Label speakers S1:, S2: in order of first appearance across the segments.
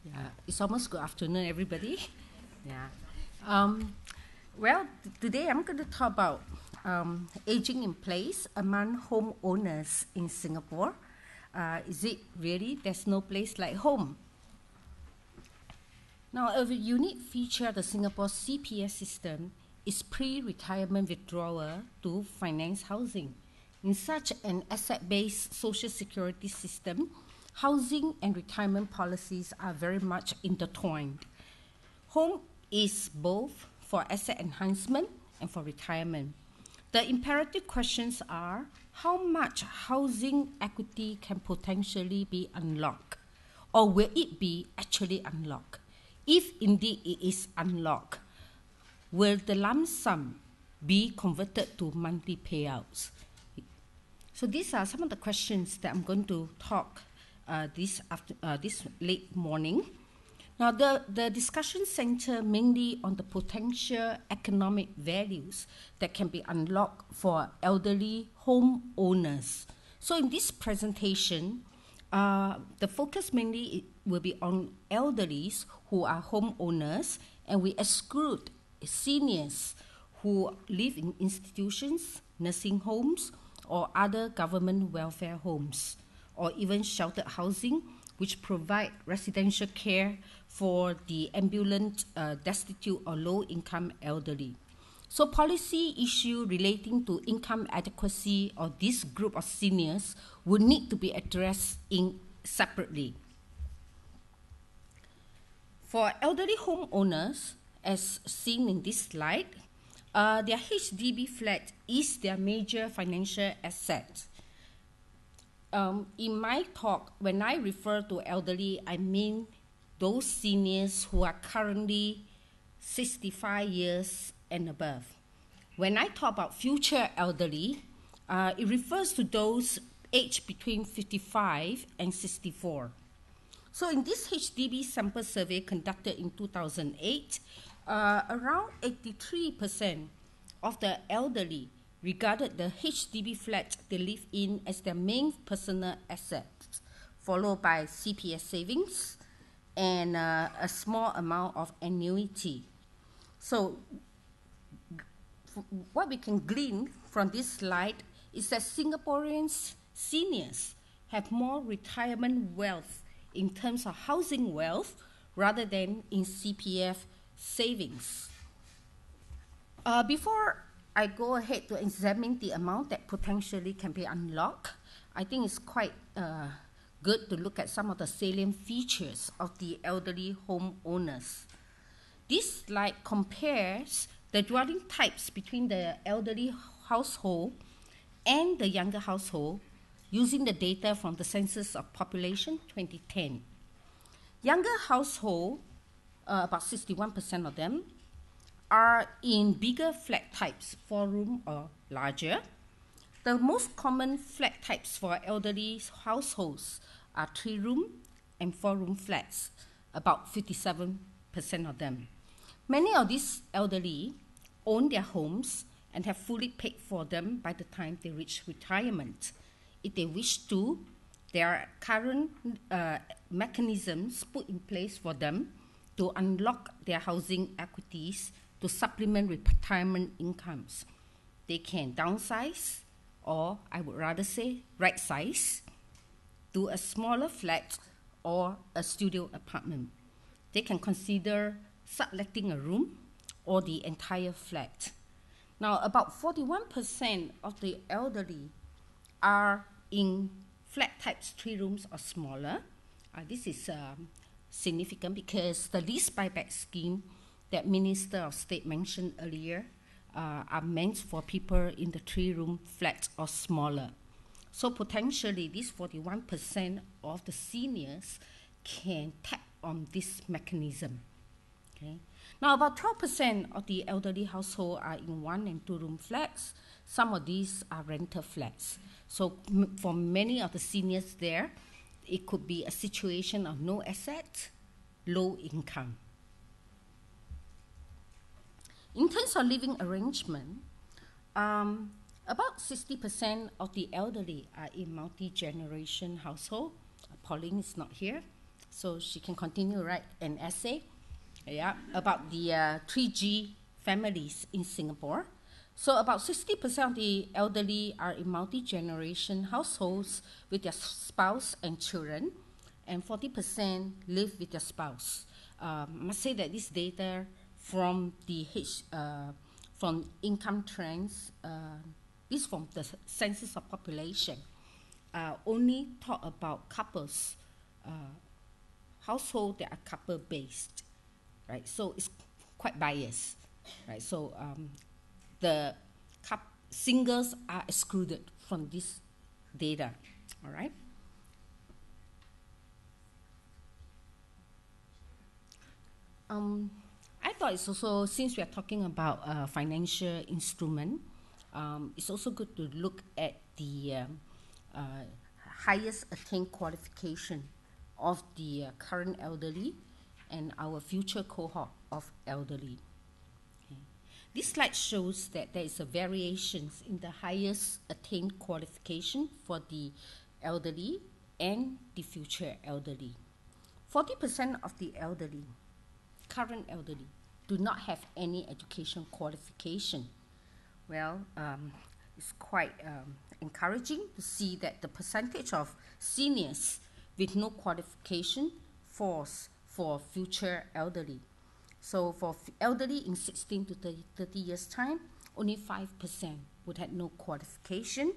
S1: Yeah, it's almost good afternoon, everybody. Yeah. Well, today I'm going to talk about aging in place among homeowners in Singapore. Is it really there's no place like home? Now, a unique feature of the Singapore CPS system is pre-retirement withdrawal to finance housing. In such an asset-based social security system, housing and retirement policies are very much intertwined. Home is both for asset enhancement and for retirement. The imperative questions are how much housing equity can potentially be unlocked, or will it be actually unlocked? If indeed it is unlocked, will the lump sum be converted to monthly payouts? So these are some of the questions that I'm going to talk this late morning. Now, the discussion center mainly on the potential economic values that can be unlocked for elderly homeowners. So in this presentation, the focus mainly will be on elderlies who are homeowners, and we exclude seniors who live in institutions, nursing homes, or other government welfare homes, or even sheltered housing, which provide residential care for the ambulant, destitute, or low-income elderly. So policy issue relating to income adequacy of this group of seniors would need to be addressed separately. For elderly homeowners, as seen in this slide, their HDB flat is their major financial asset. In my talk, when I refer to elderly, I mean those seniors who are currently 65 years and above. When I talk about future elderly, it refers to those aged between 55 and 64. So in this HDB sample survey conducted in 2008, around 83% of the elderly regarded the HDB flat they live in as their main personal asset, followed by CPS savings and a small amount of annuity. So what we can glean from this slide is that Singaporeans seniors have more retirement wealth in terms of housing wealth rather than in CPF savings. Before I go ahead to examine the amount that potentially can be unlocked, I think it's quite good to look at some of the salient features of the elderly homeowners. This slide compares the dwelling types between the elderly household and the younger household using the data from the Census of Population 2010. Younger household, about 61% of them, are in bigger flat types, 4-room or larger. The most common flat types for elderly households are 3-room and 4-room flats, about 57% of them. Many of these elderly own their homes and have fully paid for them by the time they reach retirement. If they wish to, there are current mechanisms put in place for them to unlock their housing equities to supplement retirement incomes. They can downsize, or I would rather say right size, to a smaller flat or a studio apartment. They can consider subletting a room or the entire flat. Now, about 41% of the elderly are in flat types 3 rooms or smaller. This is significant because the lease buyback scheme that Minister of State mentioned earlier are meant for people in the 3-room flat or smaller. So potentially, this 41% of the seniors can tap on this mechanism. Okay. Now, about 12% of the elderly household are in 1- and 2-room flats. Some of these are rental flats. So for many of the seniors there, it could be a situation of no asset, low income. In terms of living arrangement, about 60% of the elderly are in multi-generation household. Paulin is not here. So she can continue to write an essay, yeah, about the 3G families in Singapore. So about 60% of the elderly are in multi-generation households with their spouse and children, and 40% live with their spouse. I must say that this data from the from income trends, this from the census of population, only talk about couples, household that are couple based, right? So it's quite biased, right? So the singles are excluded from this data, all right? I thought it's also, since we are talking about financial instrument, it's also good to look at the highest attained qualification of the current elderly and our future cohort of elderly. Okay. This slide shows that there is a variations in the highest attained qualification for the elderly and the future elderly. 40% of the elderly, current elderly, do not have any education qualification. Well, it's quite encouraging to see that the percentage of seniors with no qualification falls for future elderly. So for elderly in 16 to 30 years' time, only 5% would have no qualification,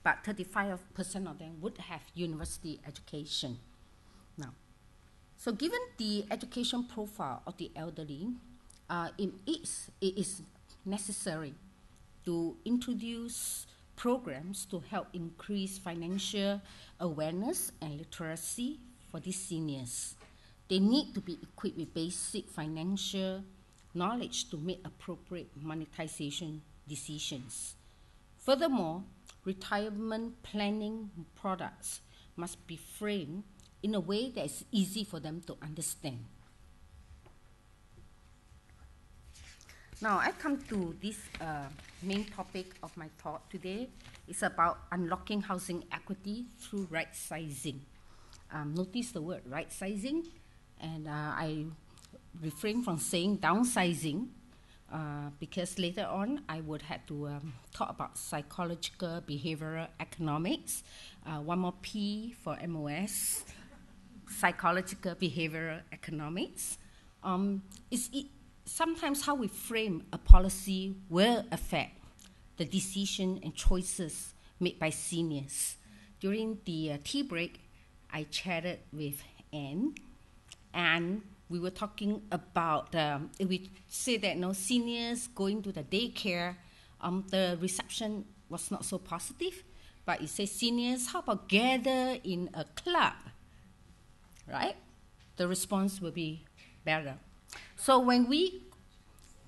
S1: but 35% of them would have university education. Now, so given the education profile of the elderly, it is necessary to introduce programs to help increase financial awareness and literacy for these seniors. They need to be equipped with basic financial knowledge to make appropriate monetization decisions. Furthermore, retirement planning products must be framed in a way that is easy for them to understand. Now, I come to this main topic of my talk today. It's about unlocking housing equity through right sizing. Notice the word right sizing, and I refrain from saying downsizing because later on I would have to talk about psychological behavioral economics. One more P for MOS, psychological behavioral economics. Sometimes how we frame a policy will affect the decision and choices made by seniors. During the tea break, I chatted with Anne, and we were talking about, we say that seniors going to the daycare, the reception was not so positive, but it says seniors, how about gather in a club, right? The response will be better. So when we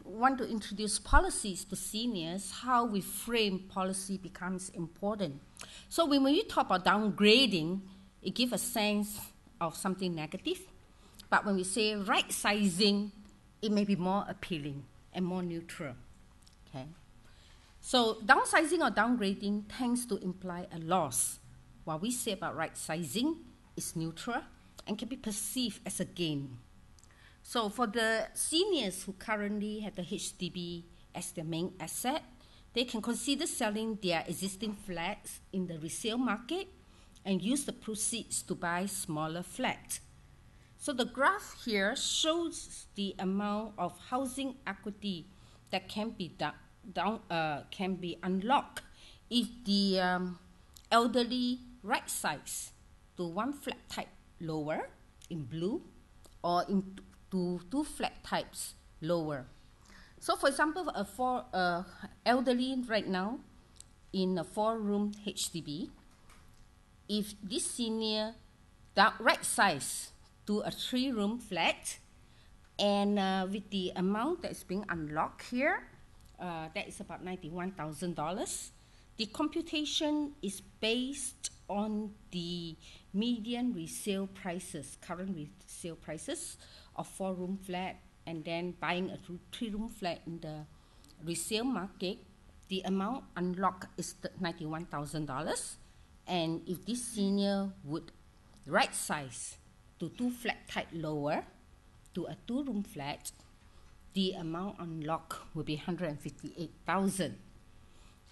S1: want to introduce policies to seniors, how we frame policy becomes important. So when we talk about downgrading, it gives a sense of something negative. But when we say right sizing, it may be more appealing and more neutral. Okay. So downsizing or downgrading tends to imply a loss, while we say about right sizing is neutral and can be perceived as a gain. So for the seniors who currently have the HDB as their main asset, they can consider selling their existing flats in the resale market and use the proceeds to buy smaller flats. So the graph here shows the amount of housing equity that can be unlocked if the elderly right size to one flat type lower in blue or to two flat types lower. So for example, for elderly right now in a 4-room HDB, if this senior right size to a 3-room flat, and with the amount that is being unlocked here, that is about $91,000. The computation is based on the median resale prices, current resale prices of 4-room flat, and then buying a 3-room flat in the resale market. The amount unlocked is $91,000, and if this senior would right size to 2 flat type lower to a 2-room flat, the amount unlocked will be 158,000.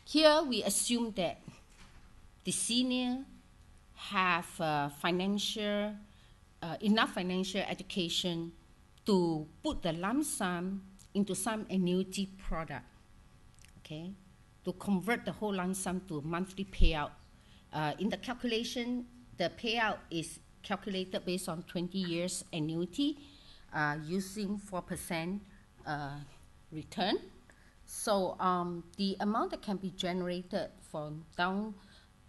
S1: Here we assume that the senior have enough financial education to put the lump sum into some annuity product, okay, to convert the whole lump sum to monthly payout. In the calculation, the payout is calculated based on 20 years annuity using 4% return. So the amount that can be generated from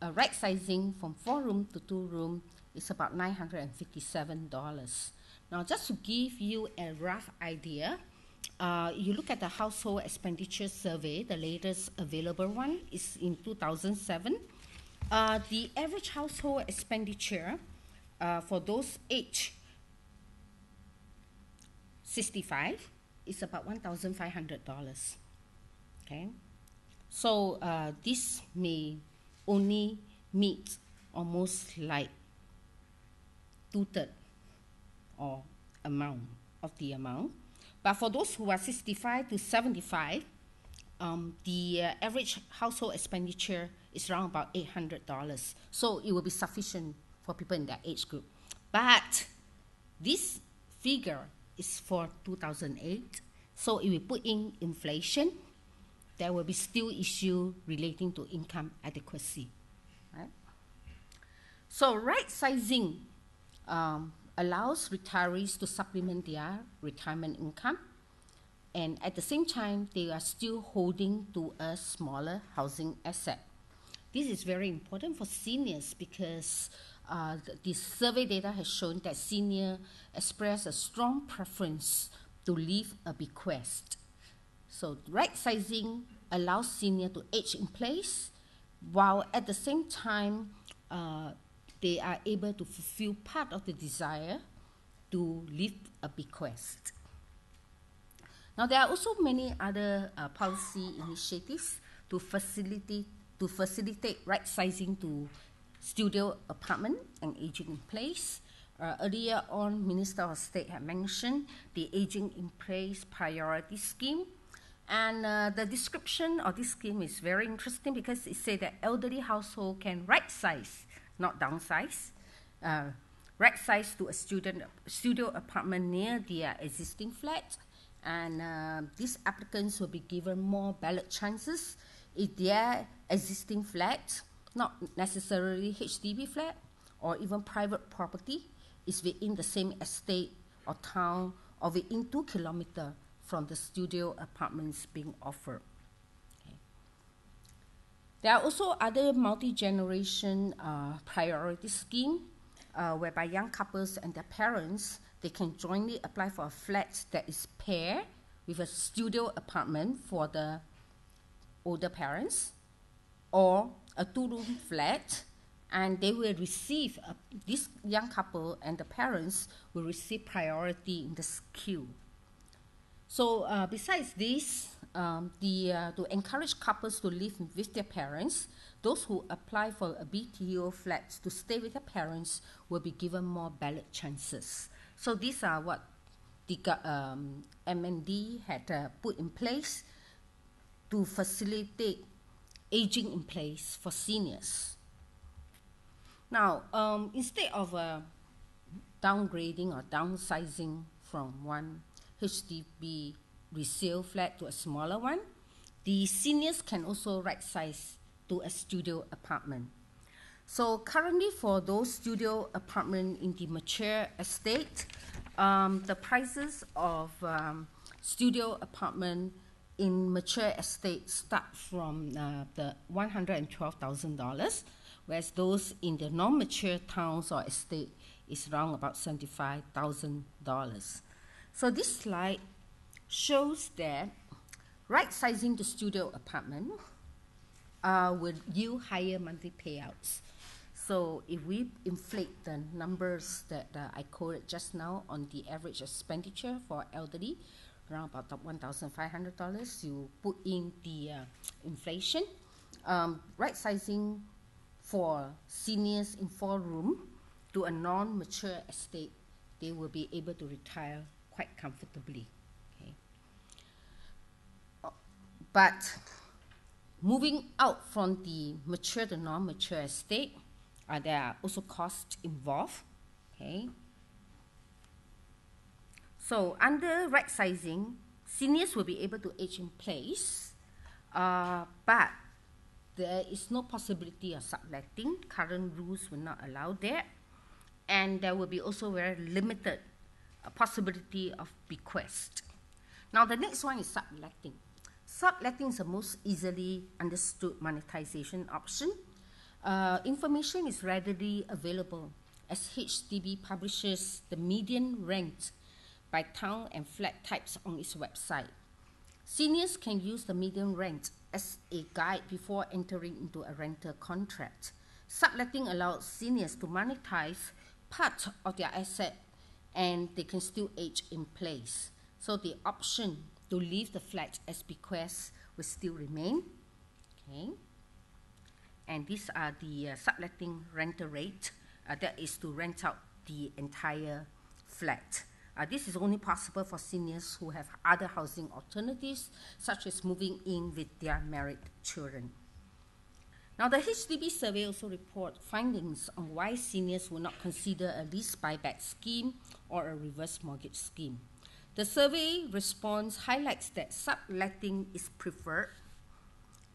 S1: right sizing from 4-room to 2-room is about $957. Now, just to give you a rough idea, you look at the household expenditure survey, the latest available one is in 2007. The average household expenditure for those age 65 is about $1,500. Okay, so this may only meet almost like 2/3 or amount of the amount. But for those who are 65 to 75, the average household expenditure is around about $800. So it will be sufficient for people in that age group. But this figure is for 2008. So if we put in inflation, there will be still issue relating to income adequacy. Right? So right sizing allows retirees to supplement their retirement income, and at the same time, they are still holding to a smaller housing asset. This is very important for seniors because the survey data has shown that seniors express a strong preference to leave a bequest. So right sizing allows seniors to age in place, while at the same time, they are able to fulfill part of the desire to leave a bequest. Now, there are also many other policy initiatives to facilitate right sizing to studio apartment and aging in place. Earlier on, Minister of State had mentioned the aging in place priority scheme. And the description of this scheme is very interesting because it says that elderly household can right size, not downsize, right size to a studio apartment near their existing flat. And these applicants will be given more ballot chances if their existing flat, not necessarily HDB flat or even private property, is within the same estate or town or within 2 kilometers from the studio apartments being offered. Okay. There are also other multi-generation priority schemes whereby young couples and their parents, they can jointly apply for a flat that is paired with a studio apartment for the older parents, or a 2-room flat, and they will receive, this young couple and the parents will receive priority in the queue. So besides this, to encourage couples to live with their parents, those who apply for a BTO flat to stay with their parents will be given more ballot chances. So these are what the MND had put in place to facilitate aging in place for seniors. Now, instead of downgrading or downsizing from one HDB resale flat to a smaller one, the seniors can also right size to a studio apartment. So currently for those studio apartment in the mature estate, the prices of studio apartment in mature estate start from the $112,000, whereas those in the non-mature towns or estate is around about $75,000. So this slide shows that right sizing the studio apartment will yield higher monthly payouts. So if we inflate the numbers that I quoted just now on the average expenditure for elderly, around about $1,500, you put in the inflation. Right sizing for seniors in 4-room to a non-mature estate they will be able to retire quite comfortably. Okay. But moving out from the mature to non-mature estate, there are also costs involved. Okay. So under right sizing, seniors will be able to age in place, but there is no possibility of subletting. Current rules will not allow that. And there will be also very limited possibility of bequest. Now the next one is subletting. Subletting is the most easily understood monetization option. Information is readily available as HDB publishes the median rent by town and flat types on its website. Seniors can use the median rent as a guide before entering into a rental contract. Subletting allows seniors to monetize part of their asset and they can still age in place. So the option to leave the flat as bequest will still remain. Okay. And these are the subletting rental rate. That is to rent out the entire flat. This is only possible for seniors who have other housing alternatives, such as moving in with their married children. Now, the HDB survey also reports findings on why seniors will not consider a lease buyback scheme or a reverse mortgage scheme. The survey response highlights that subletting is preferred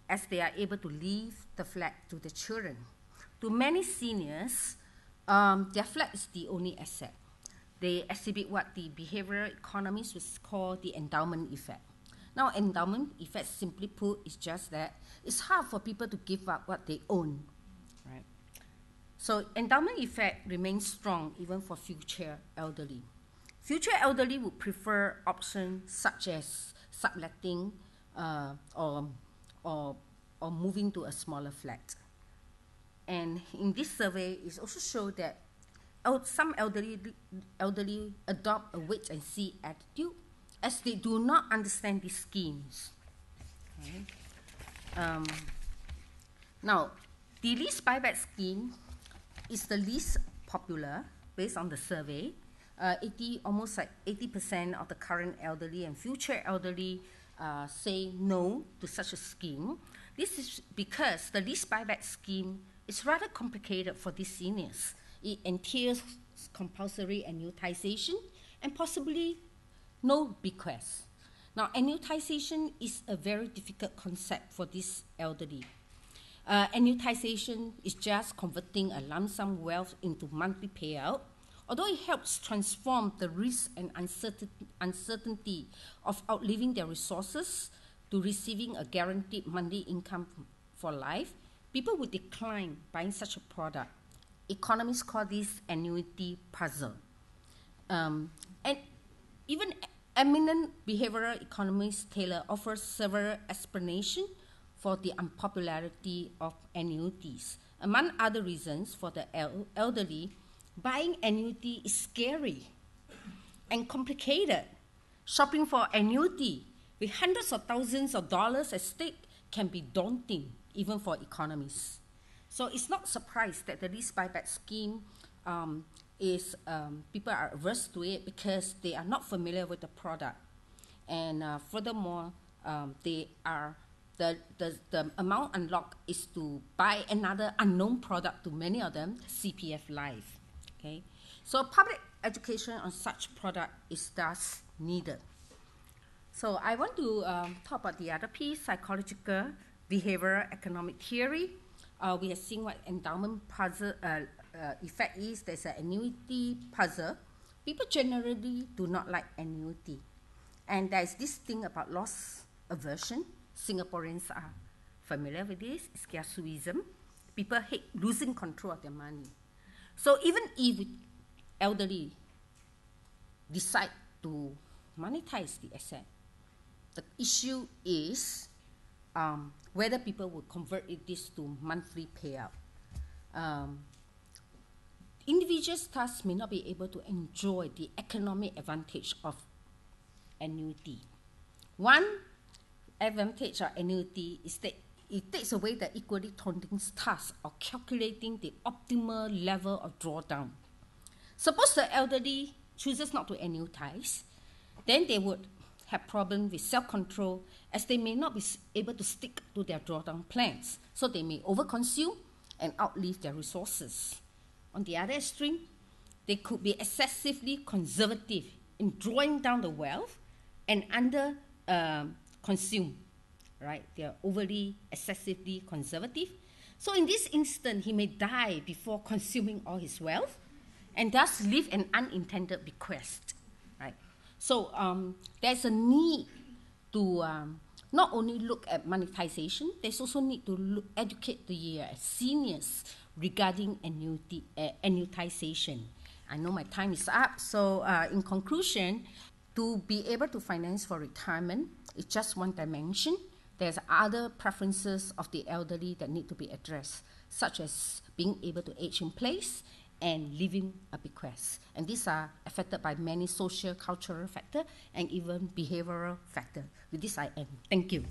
S1: as they are able to leave the flat to the children. To many seniors, their flat is the only asset. They exhibit what the behavioral economists would call the endowment effect. Now, endowment effect, simply put, is just that it's hard for people to give up what they own, right? So, endowment effect remains strong even for future elderly. Future elderly would prefer options such as subletting or moving to a smaller flat. And in this survey, it also showed that some elderly adopt a wait-and-see attitude as they do not understand these schemes. Okay. Now, the lease buyback scheme is the least popular based on the survey. Almost like 80% of the current elderly and future elderly say no to such a scheme. This is because the lease buyback scheme is rather complicated for these seniors. It entails compulsory annuitization and possibly no bequest. Now, annuitization is a very difficult concept for this elderly. Annuitization is just converting a lump sum wealth into monthly payout, although it helps transform the risk and uncertainty of outliving their resources to receiving a guaranteed monthly income for life. People would decline buying such a product. Economists call this annuity puzzle. And even eminent behavioral economist Taylor offers several explanations for the unpopularity of annuities. Among other reasons, for the elderly, buying annuity is scary and complicated. Shopping for annuity with hundreds of thousands of dollars at stake can be daunting, even for economists. So it's not surprised that the lease buyback scheme people are averse to it because they are not familiar with the product. And furthermore, the amount unlocked is to buy another unknown product to many of them, CPF Life. Okay, so public education on such product is thus needed. So I want to talk about the other piece, psychological behavioral economic theory. We have seen what endowment puzzle effect is. There's an annuity puzzle. People generally do not like annuity. And there's this thing about loss aversion. Singaporeans are familiar with this. It's kiasuism. People hate losing control of their money. So even if elderly decide to monetize the asset, the issue is whether people will convert this to monthly payout. Individuals thus may not be able to enjoy the economic advantage of annuity. One advantage of annuity is that it takes away the equally daunting task of calculating the optimal level of drawdown. Suppose the elderly chooses not to annuitize, then they would have problems with self-control, as they may not be able to stick to their drawdown plans. So they may overconsume and outlive their resources. On the other extreme, they could be excessively conservative in drawing down the wealth and consume, right? They are overly, excessively conservative. So in this instance, he may die before consuming all his wealth and thus leave an unintended bequest, right? So there's a need to not only look at monetization, there's also need to educate the seniors regarding annuitization. I know my time is up, so in conclusion, to be able to finance for retirement is just one dimension. There's other preferences of the elderly that need to be addressed, such as being able to age in place and leaving a bequest. And these are affected by many social, cultural factors and even behavioral factors. With this, I end. Thank you.